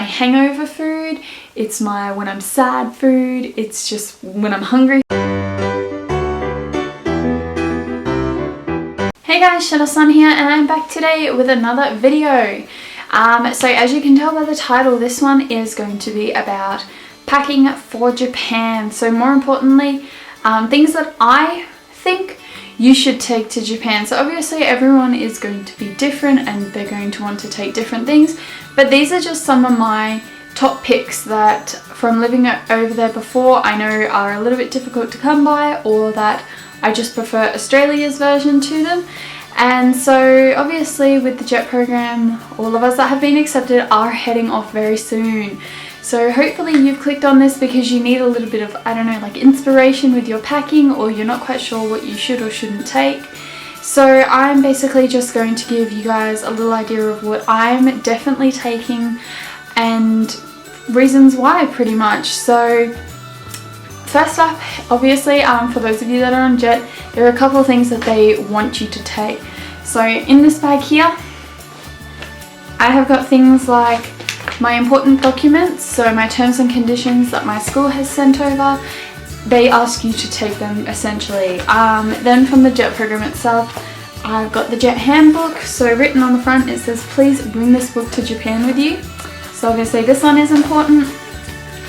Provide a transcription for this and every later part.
hangover food, it's my when I'm sad food, it's just when I'm hungry. Hey guys, Shadowsun here, and I'm back today with another video. So as you can tell by the title, this one is going to be about packing for Japan. So more importantly, things that I think you should take to Japan. So obviously everyone is going to be different and they're going to want to take different things, but these are just some of my top picks that from living over there before I know are a little bit difficult to come by, or that I just prefer Australia's version to them. And so obviously with the JET program, all of us that have been accepted are heading off very soon. So hopefully you've clicked on this because you need a little bit of, I don't know, like inspiration with your packing, or you're not quite sure what you should or shouldn't take. So I'm basically just going to give you guys a little idea of what I'm definitely taking and reasons why, pretty much. So first up, obviously, for those of you that are on JET, there are a couple of things that they want you to take. So in this bag here, I have got things like my important documents, so my terms and conditions that my school has sent over. They ask you to take them essentially. Then from the JET program itself, I've got the JET handbook. So written on the front it says, please bring this book to Japan with you. So obviously this one is important.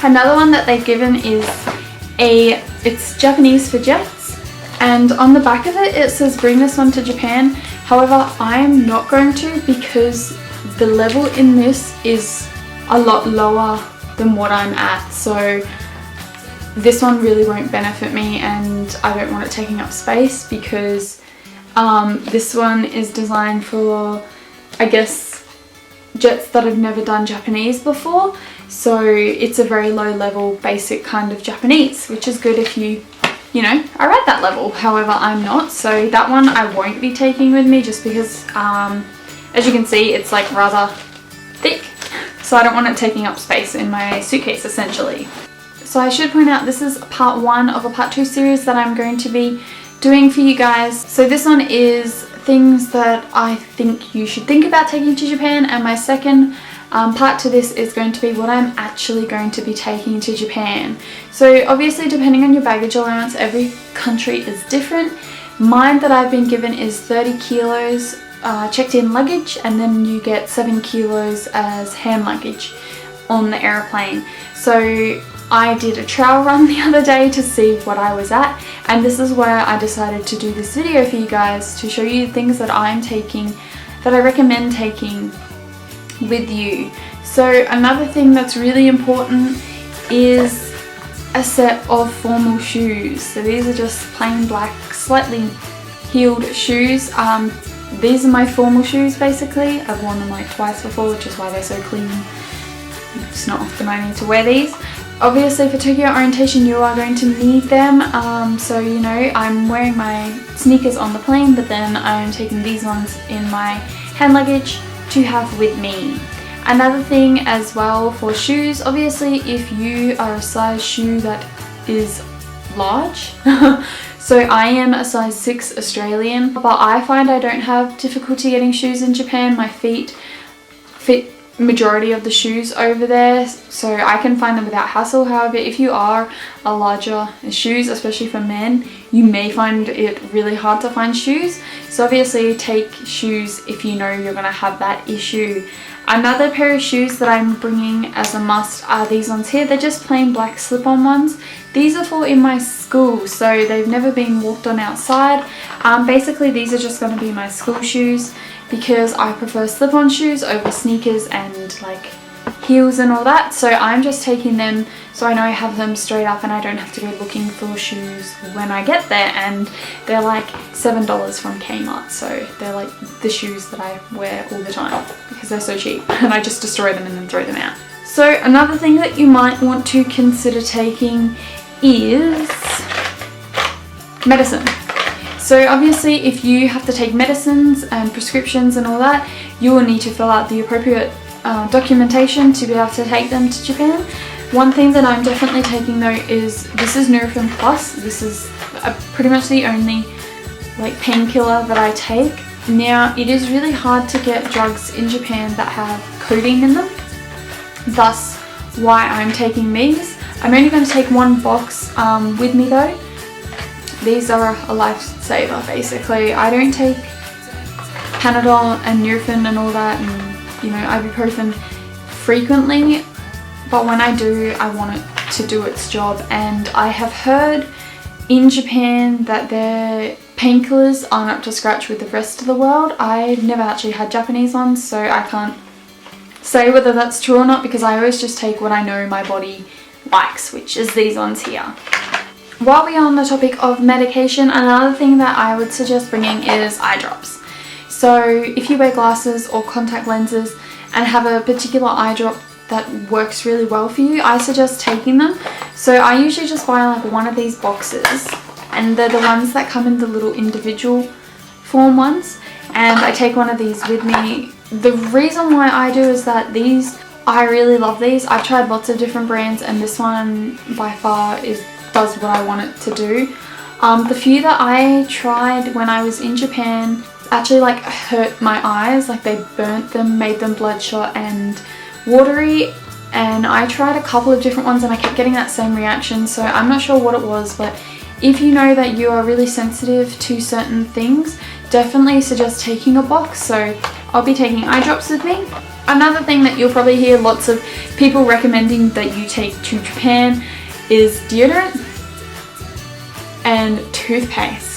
Another one that they've given is it's Japanese for JETs, and on the back of it says bring this one to Japan. However, I'm not going to, because the level in this is a lot lower than what I'm at, so this one really won't benefit me, and I don't want it taking up space because this one is designed for, I guess, JETs that have never done Japanese before. So it's a very low level basic kind of Japanese, which is good if you know, are at that level. However, I'm not, so that one I won't be taking with me just because as you can see, it's like rather thick, so I don't want it taking up space in my suitcase essentially. So I should point out this is part 1 of a part 2 series that I'm going to be doing for you guys. So this one is things that I think you should think about taking to Japan, and my second part to this is going to be what I'm actually going to be taking to Japan. So obviously depending on your baggage allowance, every country is different. Mine that I've been given is 30 kilos checked in luggage, and then you get 7 kilos as hand luggage on the airplane. So I did a trial run the other day to see what I was at, and this is where I decided to do this video for you guys to show you things that I'm taking, that I recommend taking with you. So another thing that's really important is a set of formal shoes. So these are just plain black, slightly heeled shoes. These are my formal shoes basically. I've worn them like twice before, which is why they're so clean. It's not often I need to wear these. Obviously for Tokyo orientation you are going to need them, so you know, I'm wearing my sneakers on the plane, but then I'm taking these ones in my hand luggage to have with me. Another thing as well for shoes, obviously if you are a size shoe that is large, so I am a size 6 Australian, but I find I don't have difficulty getting shoes in Japan. My feet fit majority of the shoes over there, so I can find them without hassle. However, if you are a larger shoes, especially for men, you may find it really hard to find shoes. So obviously take shoes if you know you're going to have that issue. Another pair of shoes that I'm bringing as a must are these ones here. They're just plain black slip-on ones. These are for in my school, so they've never been walked on outside. Basically these are just going to be my school shoes, because I prefer slip-on shoes over sneakers and like heels and all that. So I'm just taking them so I know I have them straight up and I don't have to go looking for shoes when I get there. And they're like $7 from Kmart, so they're like the shoes that I wear all the time because they're so cheap and I just destroy them and then throw them out. So another thing that you might want to consider taking is medicine. So obviously if you have to take medicines and prescriptions and all that, you will need to fill out the appropriate documentation to be able to take them to Japan. One thing that I'm definitely taking though is, this is Nurofen Plus. This is pretty much the only like painkiller that I take. Now it is really hard to get drugs in Japan that have codeine in them. thus why I'm taking these. I'm only going to take one box with me though. These are a lifesaver basically. I don't take Panadol and Nurofen and all that, and you know, ibuprofen frequently, but when I do, I want it to do its job. And I have heard in Japan that their painkillers aren't up to scratch with the rest of the world. I've never actually had Japanese ones, so I can't say whether that's true or not, because I always just take what I know my body likes, which is these ones here. While we are on the topic of medication, another thing that I would suggest bringing is eye drops. So if you wear glasses or contact lenses and have a particular eye drop that works really well for you, I suggest taking them. So I usually just buy like one of these boxes, and they're the ones that come in the little individual form ones, and I take one of these with me. The reason why I do is that these, I really love these. I've tried lots of different brands, and this one by far does what I want it to do. The few that I tried when I was in Japan actually like hurt my eyes, like they burnt them, made them bloodshot and watery, and I tried a couple of different ones and I kept getting that same reaction, so I'm not sure what it was. But if you know that you are really sensitive to certain things, definitely suggest taking a box. So I'll be taking eye drops with me. Another thing that you'll probably hear lots of people recommending that you take to Japan is deodorant and toothpaste.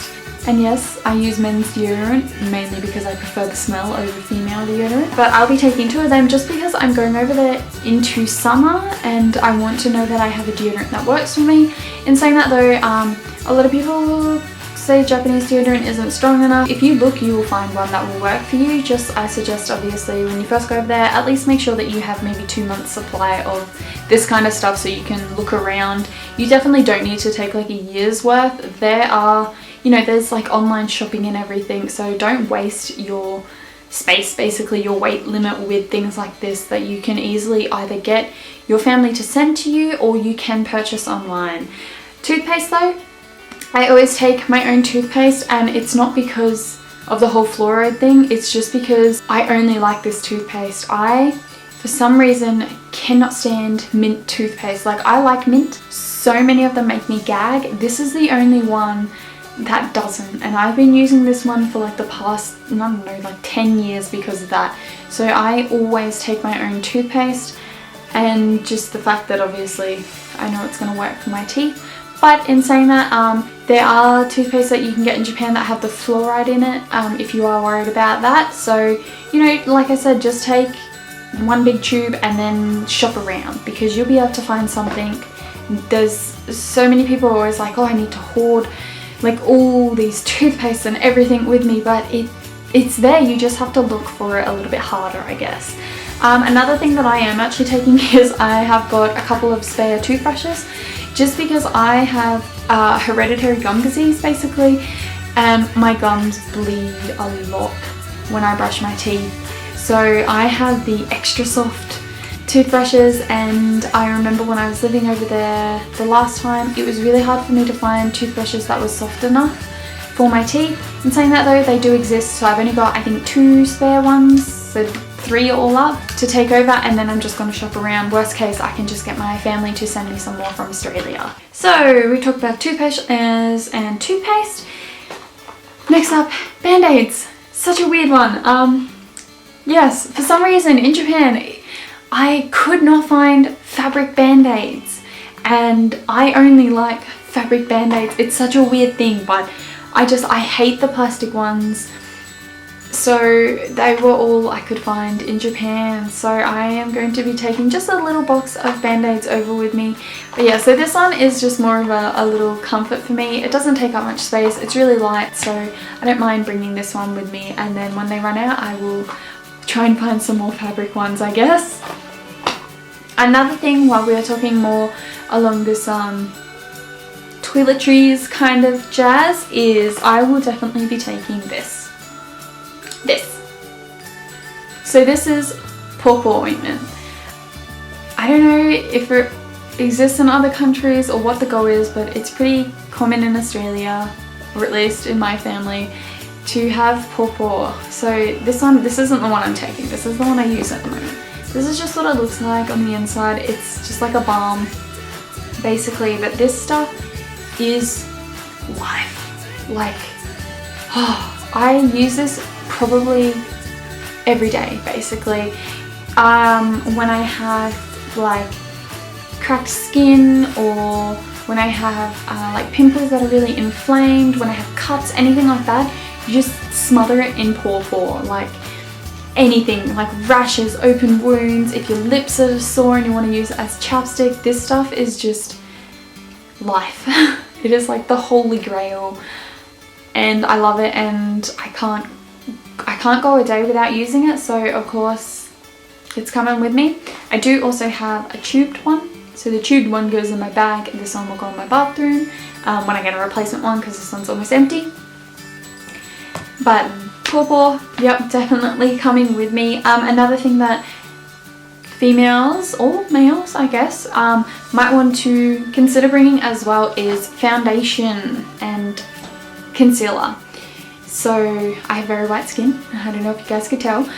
And yes, I use men's deodorant mainly because I prefer the smell over female deodorant, but I'll be taking two of them just because I'm going over there into summer and I want to know that I have a deodorant that works for me. In saying that though, a lot of people say Japanese deodorant isn't strong enough. If you look, you will find one that will work for you. I suggest obviously when you first go over there, at least make sure that you have maybe 2 months supply of this kind of stuff so you can look around. You definitely don't need to take like a year's worth. There are, you know, there's like online shopping and everything, so don't waste your space, basically your weight limit, with things like this that you can easily either get your family to send to you or you can purchase online. Toothpaste though, I always take my own toothpaste, and it's not because of the whole fluoride thing, it's just because I only like this toothpaste. I, for some reason, cannot stand mint toothpaste. Like, I like mint, so many of them make me gag. This is the only one that doesn't, and I've been using this one for like the past, I don't know, like 10 years because of that. So I always take my own toothpaste, and just the fact that obviously I know it's going to work for my teeth. But in saying that, there are toothpastes that you can get in Japan that have the fluoride in it, if you are worried about that. So, you know, like I said, just take one big tube and then shop around, because you'll be able to find something. There's so many people are always like, oh, I need to hoard like all these toothpastes and everything with me, but it's there. You just have to look for it a little bit harder, I guess. Another thing that I am actually taking is I have got a couple of spare toothbrushes, just because I have hereditary gum disease basically, and my gums bleed a lot when I brush my teeth. So I have the extra soft toothbrushes, and I remember when I was living over there the last time, it was really hard for me to find toothbrushes that was soft enough for my teeth. In saying that though, they do exist, so I've only got I think 2 spare ones, so 3 all up to take over, and then I'm just going to shop around. Worst case, I can just get my family to send me some more from Australia. So we talked about toothpaste and toothpaste. Next up, band-aids. Such a weird one. Yes, for some reason in Japan I could not find fabric band-aids, and I only like fabric band-aids. It's such a weird thing, but I hate the plastic ones. So they were all I could find in Japan, so I am going to be taking just a little box of band-aids over with me. But yeah, so this one is just more of a little comfort for me. It doesn't take up much space, it's really light, so I don't mind bringing this one with me, and then when they run out I will try and find some more fabric ones, I guess. Another thing, while we are talking more along this toiletries kind of jazz, is I will definitely be taking this. So this is pawpaw ointment. I don't know if it exists in other countries or what the go is, but it's pretty common in Australia, or at least in my family, to have pawpaw. So this isn't the one I'm taking, this is the one I use at the moment. This is just what it looks like on the inside. It's just like a balm basically, but this stuff is life. Like, oh, I use this probably every day basically. When I have like cracked skin, or when I have like pimples that are really inflamed, when I have cuts, anything like that, you just smother it in pawpaw. Like anything, like rashes, open wounds, if your lips are sore and you want to use it as chapstick, this stuff is just life. It is like the holy grail, and I love it, and I can't go a day without using it, so of course it's coming with me. I do also have a tubed one, so the tubed one goes in my bag, and this one will go in my bathroom when I get a replacement one, because this one's almost empty. But pawpaw, yep, definitely coming with me. Another thing that females, or males I guess, might want to consider bringing as well is foundation and concealer. So I have very white skin, I don't know if you guys could tell.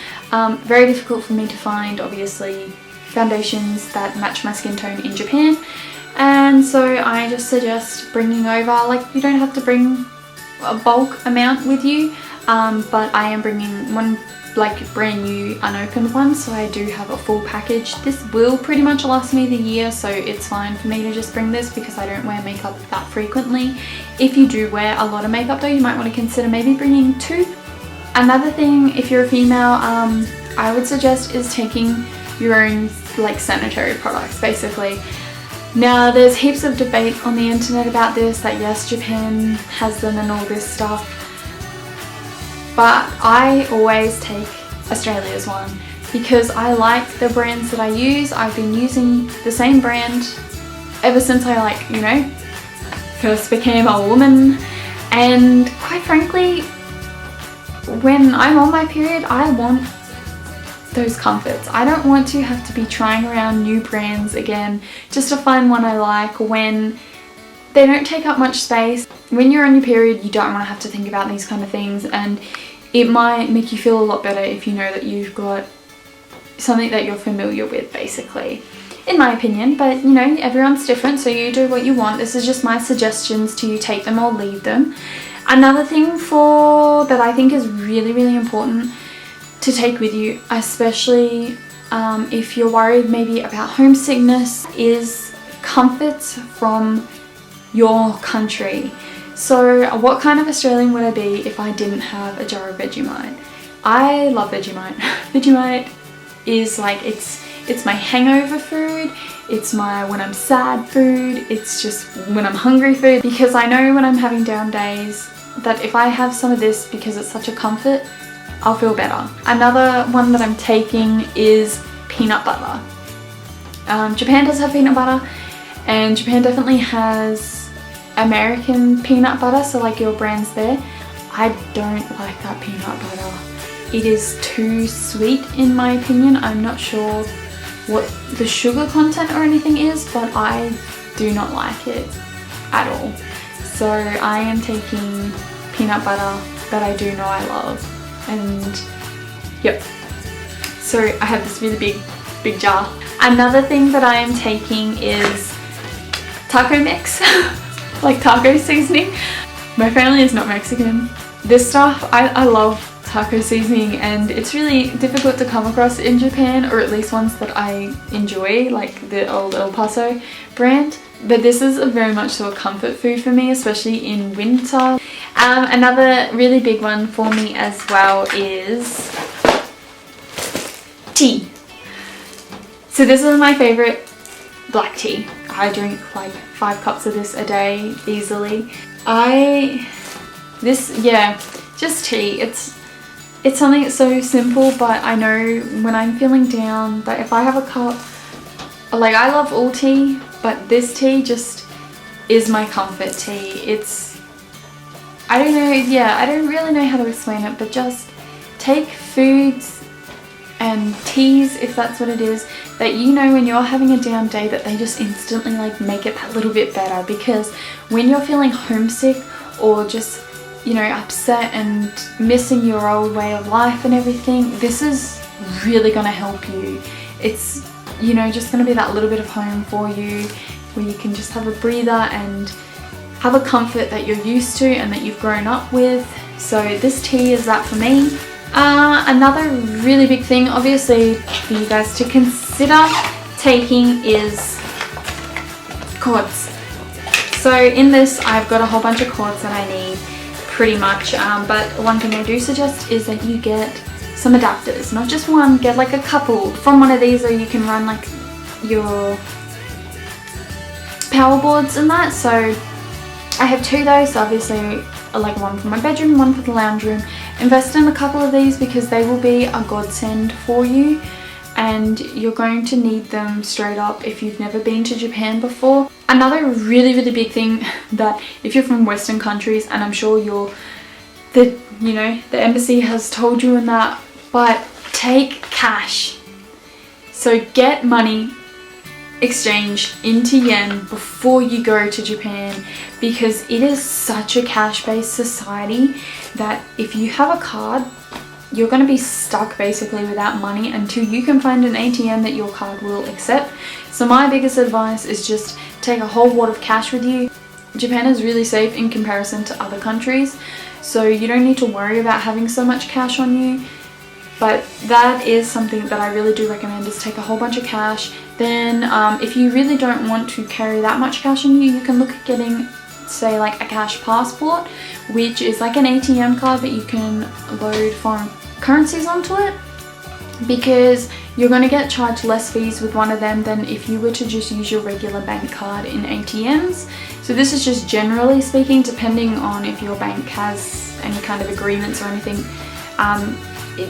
Very difficult for me to find, obviously, foundations that match my skin tone in Japan, and so I just suggest bringing over, like, you don't have to bring a bulk amount with you, but I am bringing one like brand new unopened one, so I do have a full package. This will pretty much last me the year, so it's fine for me to just bring this because I don't wear makeup that frequently. If you do wear a lot of makeup though, you might want to consider maybe bringing two. Another thing, if you're a female, I would suggest is taking your own like sanitary products basically. Now there's heaps of debate on the internet about this, that yes, Japan has them and all this stuff, but I always take Australia's one because I like the brands that I use. I've been using the same brand ever since I, like, you know, first became a woman, and quite frankly, when I'm on my period, I want those comforts. I don't want to have to be trying around new brands again just to find one I like when they don't take up much space. When you're on your period, you don't want to have to think about these kind of things, and it might make you feel a lot better if you know that you've got something that you're familiar with basically, in my opinion. But you know, everyone's different, so you do what you want. This is just my suggestions to you. Take them or leave them. Another thing that I think is really, really important to take with you, especially if you're worried maybe about homesickness, is comforts from your country. So what kind of Australian would I be if I didn't have a jar of Vegemite? I love Vegemite. Vegemite is like, it's my hangover food, it's my when I'm sad food, it's just when I'm hungry food, because I know when I'm having down days that if I have some of this, because it's such a comfort, I'll feel better. Another one that I'm taking is peanut butter. Japan does have peanut butter, and Japan definitely has American peanut butter, so like your brands there. I don't like that peanut butter. It is too sweet in my opinion. I'm not sure what the sugar content or anything is, but I do not like it at all. So I am taking peanut butter that I do know I love, and yep. So I have this really big jar. Another thing that I am taking is taco mix. Like taco seasoning. My family is not Mexican. This stuff, I love taco seasoning, and it's really difficult to come across in Japan, or at least ones that I enjoy, like the old El Paso brand. But this is a very much so a comfort food for me, especially in winter. Another really big one for me as well is tea. So this is my favorite black tea. I drink like 5 cups of this a day easily. Just tea. It's something that's so simple, but I know when I'm feeling down that if I have a cup, like, I love all tea, but this tea just is my comfort tea. I don't know, I don't really know how to explain it, but just take foods and teas, if that's what it is, that you know when you're having a down day that they just instantly like make it that little bit better. Because when you're feeling homesick or just, you know, upset and missing your old way of life and everything, this is really gonna help you. it's, you know, just going to be that little bit of home for you where you can just have a breather and have a comfort that you're used to and that you've grown up with. So this tea is that for me. Another really big thing obviously for you guys to consider taking is cords. So in this I've got a whole bunch of cords that I need pretty much, but one thing I do suggest is that you get some adapters, not just one, get like a couple from one of these, or you can run like your power boards and that. So I have 2 of those, so obviously like one for my bedroom, one for the lounge room. Invest in a couple of these because they will be a godsend for you, and you're going to need them straight up if you've never been to Japan before. Another really big thing that if you're from Western countries, and I'm sure the embassy has told you in that, but take cash. So get money exchange into yen before you go to Japan, because it is such a cash-based society that if you have a card, you're going to be stuck basically without money until you can find an ATM that your card will accept. So my biggest advice is just take a whole wad of cash with you. Japan is really safe in comparison to other countries, so you don't need to worry about having so much cash on you. But that is something that I really do recommend, is take a whole bunch of cash. Then if you really don't want to carry that much cash on you, you can look at getting, say, like a cash passport, which is like an ATM card, but you can load foreign currencies onto it, because you're going to get charged less fees with one of them than if you were to just use your regular bank card in ATMs. So this is just generally speaking, depending on if your bank has any kind of agreements or anything.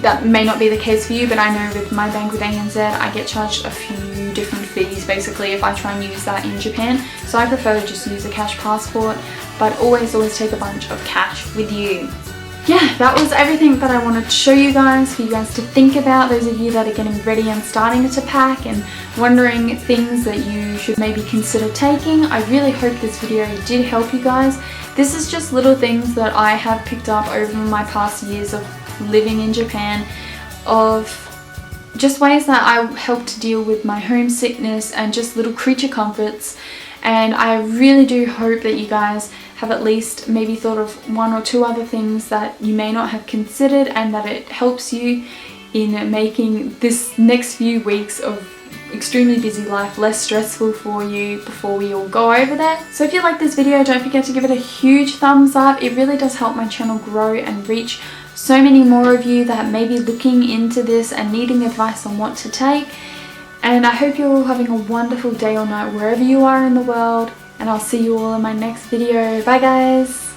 That may not be the case for you, but I know with my bank, with ANZ, I get charged a few different fees basically if I try and use that in Japan. So I prefer to just use a cash passport, but always take a bunch of cash with you. Yeah, that was everything that I wanted to show you guys, for you guys to think about, those of you that are getting ready and starting to pack and wondering things that you should maybe consider taking. I really hope this video did help you guys. This is just little things that I have picked up over my past years of living in Japan, of just ways that I help to deal with my homesickness and just little creature comforts. And I really do hope that you guys have at least maybe thought of 1 or 2 other things that you may not have considered, and that it helps you in making this next few weeks of extremely busy life less stressful for you before we all go over there. So if you like this video, don't forget to give it a huge thumbs up. It really does help my channel grow and reach so many more of you that may be looking into this and needing advice on what to take. And I hope you're all having a wonderful day or night wherever you are in the world, and I'll see you all in my next video. Bye guys!